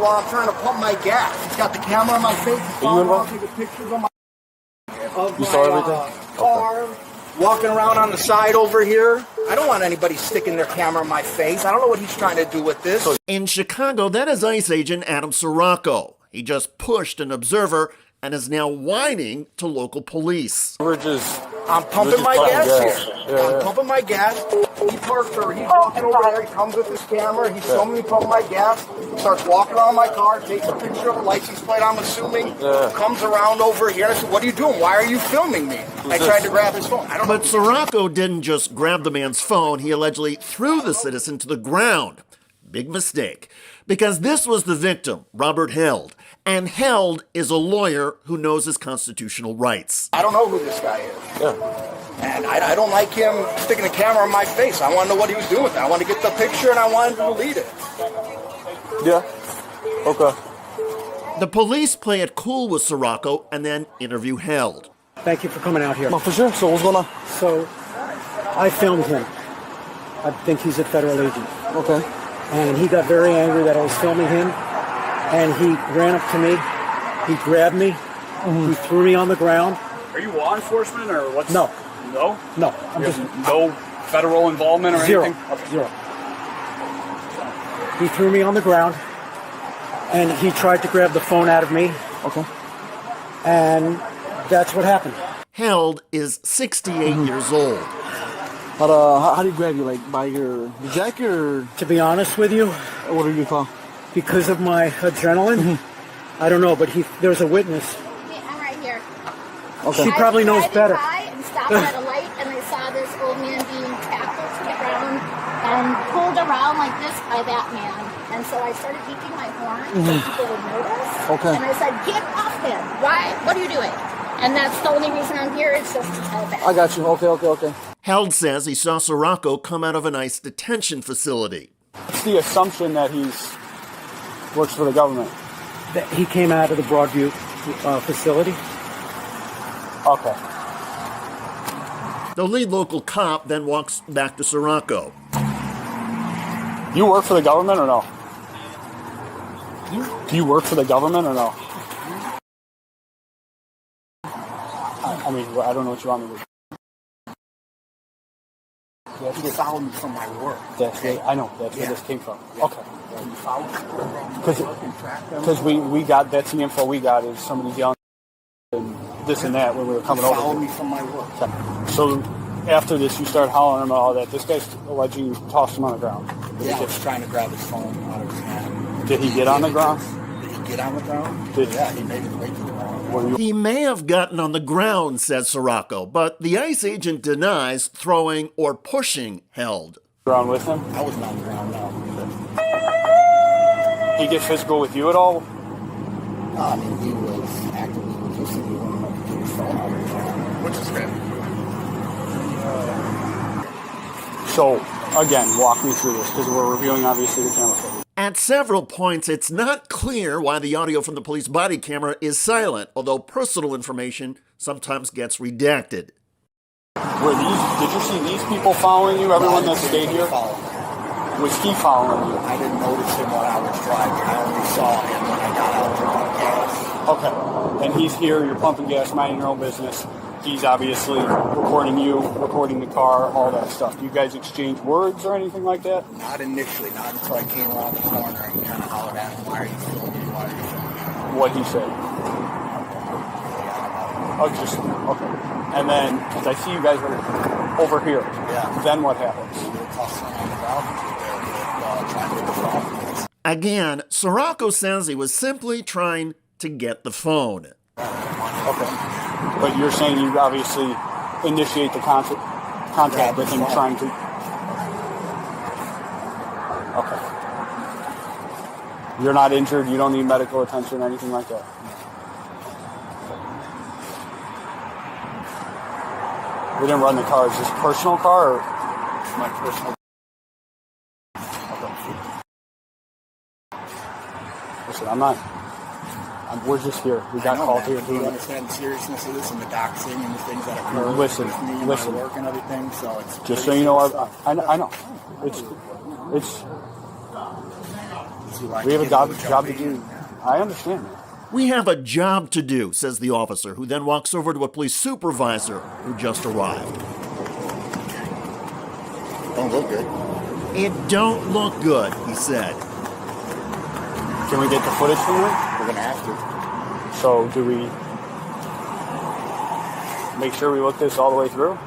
while I'm trying to pump my gas. He's got the camera on my face. He's following around taking pictures of my car, walking around on the side over here. I don't want anybody sticking their camera in my face. I don't know what he's trying to do with this. In Chicago, that is ICE agent Adam Sirocco. He just pushed an observer and is now whining to local police. I'm pumping my gas here. I'm pumping my gas. He parks over. He's walking over there. He comes with his camera. He's showing me pumping my gas. Starts walking around my car. Takes a picture of the license plate, I'm assuming. Comes around over here. I said, what are you doing? Why are you filming me? I tried to grab his phone. But Sirocco didn't just grab the man's phone. He allegedly threw the citizen to the ground. Big mistake. Because this was the victim, Robert Held. And Held is a lawyer who knows his constitutional rights. I don't know who this guy is. And I don't like him sticking a camera in my face. I want to know what he was doing with it. I want to get the picture and I want him to delete it. Yeah. Okay. The police play it cool with Sirocco and then interview Held. Thank you for coming out here. Oh, for sure. So what's going on? So I filmed him. I think he's a federal agent. Okay. And he got very angry that I was filming him. And he ran up to me. He grabbed me. He threw me on the ground. Are you law enforcement or what's... No. No? No. I'm You just have no federal involvement or zero. anything? Okay. Zero. He threw me on the ground. And he tried to grab the phone out of me. Okay. And that's what happened. Held is 68 years old. How do you grab you? Like by your jacket or? To be honest with you, What do you call? because of my adrenaline, I don't know, but there's a witness. I'm right here. Okay. She probably knows better. I and stopped at a light, and I saw this old man being tackled to the ground and pulled around like this by that man. And so I started beeping my horn so people would notice. Okay. And I said, "Get off him! Why? What are you doing?" And that's the only reason I'm here. It's just to tell that. I got you. Okay. Held says he saw Sirocco come out of an ICE detention facility. It's the assumption that works for the government. That he came out of the Broadview facility. Okay. The lead local cop then walks back to Sirocco. You work for the government or no? Do you work for the government or no? I mean, I don't know what you want me to do. He followed me from my work. I know. That's where this came from. Okay. He followed me. Because we got, that's the info we got is somebody's yelling and this and that when we were coming over. He followed me from my work. So after this, you start hollering about all that. This guy's alleging you tossed him on the ground. Yeah, I was trying to grab his phone out of his hand. Did he get on the ground? Did he get on the ground? Yeah, he made his way to the ground. He may have gotten on the ground, says Sirocco, but the ICE agent denies throwing or pushing Held. Ground with him? I was not on the ground, no. He get physical with you at all? I mean, he was actively resisting me when I took his phone out of his hand. Which is fair. So, again, walk me through this, because we're reviewing, obviously, the camera footage. At several points, it's not clear why the audio from the police body camera is silent, although personal information sometimes gets redacted. Did you see these people following you, everyone that stayed here? Was he following you? I didn't notice him when I was driving. I only saw him when I got out to pump gas. Okay. And he's here, you're pumping gas, minding your own business. He's obviously recording you, recording the car, all that stuff. Do you guys exchange words or anything like that? Not initially, not until I came around the corner and kind of hollered at him, "Why are you filming me? Why are you filming me?" What he said? Oh, just, okay. And then, because I see you guys are over here. Yeah. Then what happens? Again, Sirocco says he was simply trying to get the phone. Okay. But you're saying you obviously initiate the contact with him trying to... Okay. You're not injured, you don't need medical attention or anything like that? We didn't run the car. Is this a personal car or... It's my personal... Listen, I'm not... we're just here. We got called here. Do you understand the seriousness of this and the doxing and the things that occur Listen. with me and my work and everything? So it's just so you know, I know. It's We have a job to do. I understand that. We have a job to do, says the officer, who then walks over to a police supervisor who just arrived. Don't look good. It don't look good, he said. Can we get the footage from there? We're gonna have to. So do we make sure we look this all the way through?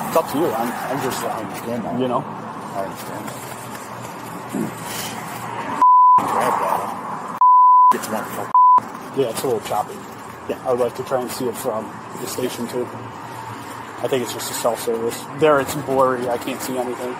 It's up to you. I'm just, I understand that. you know. I understand that. Gets one fuck. Yeah, it's a little choppy. Yeah, I would like to try and see it from the station too. I think it's just a self-service. There, it's blurry. I can't see anything.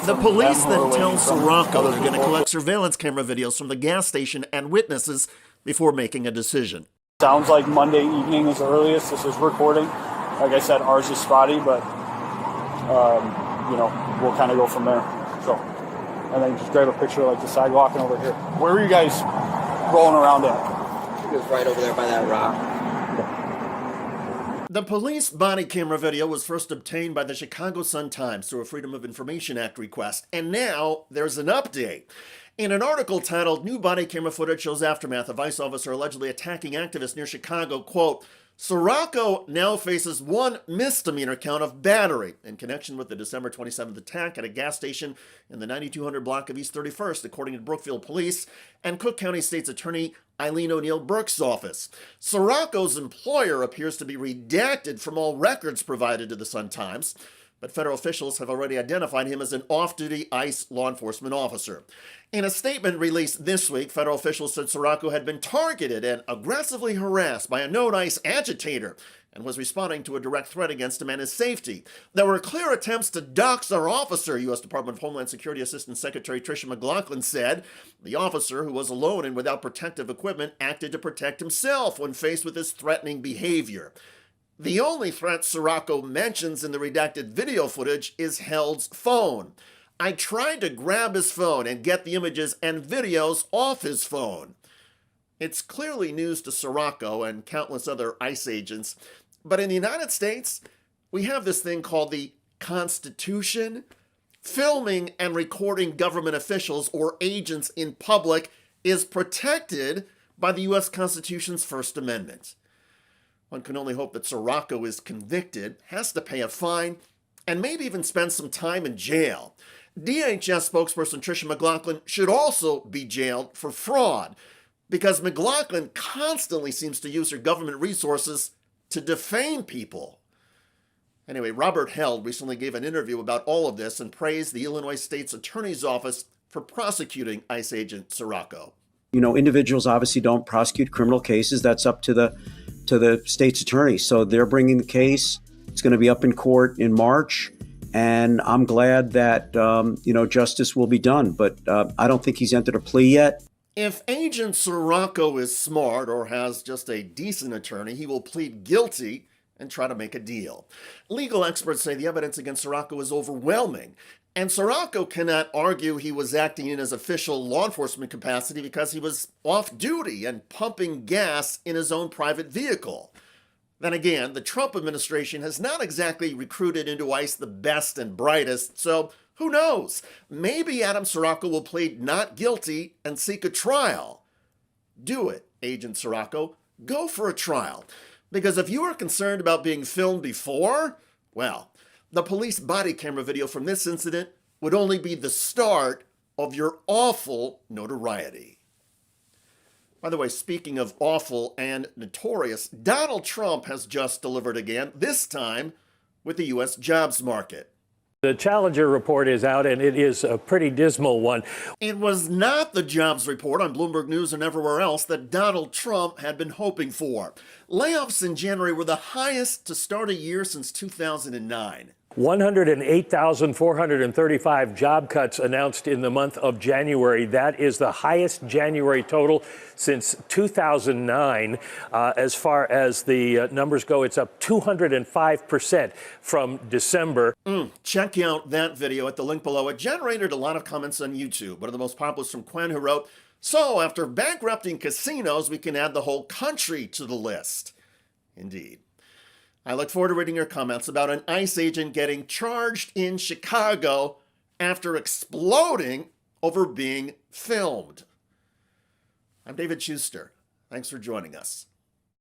The police then tell Sirocco they're going to collect surveillance camera videos from the gas station and witnesses before making a decision. Sounds like Monday evening is the earliest this is recording. Like I said, ours is spotty, but you know, we'll kind of go from there. So, and then just grab a picture like the sidewalk and over here. Where were you guys rolling around at? It was right over there by that rock. The police body camera video was first obtained by the Chicago Sun-Times through a Freedom of Information Act request, and now there's an update. In an article titled, "New Body Camera Footage Shows Aftermath of ICE Officer Allegedly Attacking Activists Near Chicago," quote, Sirocco now faces one misdemeanor count of battery in connection with the December 27th attack at a gas station in the 9200 block of East 31st, according to Brookfield Police and Cook County State's Attorney Eileen O'Neill Burke's office. Sirocco's employer appears to be redacted from all records provided to the Sun-Times, but federal officials have already identified him as an off-duty ICE law enforcement officer. In a statement released this week, federal officials said Sirocco had been targeted and aggressively harassed by a known ICE agitator and was responding to a direct threat against him and his safety. There were clear attempts to dox our officer, U.S. Department of Homeland Security Assistant Secretary Tricia McLaughlin said. The officer, who was alone and without protective equipment, acted to protect himself when faced with his threatening behavior. The only threat Sirocco mentions in the redacted video footage is Held's phone. I tried to grab his phone and get the images and videos off his phone. It's clearly news to Sirocco and countless other ICE agents, but in the United States, we have this thing called the Constitution. Filming and recording government officials or agents in public is protected by the U.S. Constitution's First Amendment. One can only hope that Sirocco is convicted, has to pay a fine, and maybe even spend some time in jail. DHS spokesperson Tricia McLaughlin should also be jailed for fraud, because McLaughlin constantly seems to use her government resources to defame people. Anyway, Robert Held recently gave an interview about all of this and praised the Illinois State's Attorney's Office for prosecuting ICE agent Sirocco. You know, individuals obviously don't prosecute criminal cases. That's up to the state's attorney. So they're bringing the case. It's going to be up in court in March. And I'm glad that, justice will be done. But I don't think he's entered a plea yet. If Agent Sirocco is smart or has just a decent attorney, he will plead guilty and try to make a deal. Legal experts say the evidence against Sirocco is overwhelming. And Sirocco cannot argue he was acting in his official law enforcement capacity because he was off duty and pumping gas in his own private vehicle. Then again, the Trump administration has not exactly recruited into ICE the best and brightest, so who knows? Maybe Adam Sirocco will plead not guilty and seek a trial. Do it, Agent Sirocco. Go for a trial. Because if you are concerned about being filmed before, well, the police body camera video from this incident would only be the start of your awful notoriety. By the way, speaking of awful and notorious, Donald Trump has just delivered again, this time with the U.S. jobs market. The Challenger report is out, and it is a pretty dismal one. It was not the jobs report on Bloomberg News and everywhere else that Donald Trump had been hoping for. Layoffs in January were the highest to start a year since 2009. 108,435 job cuts announced in the month of January. That is the highest January total since 2009. As far as the numbers go, it's up 205% from December. Check out that video at the link below. It generated a lot of comments on YouTube. One of the most popular is from Quen, who wrote, "So after bankrupting casinos, we can add the whole country to the list." Indeed. I look forward to reading your comments about an ICE agent getting charged in Chicago after exploding over being filmed. I'm David Schuster. Thanks for joining us.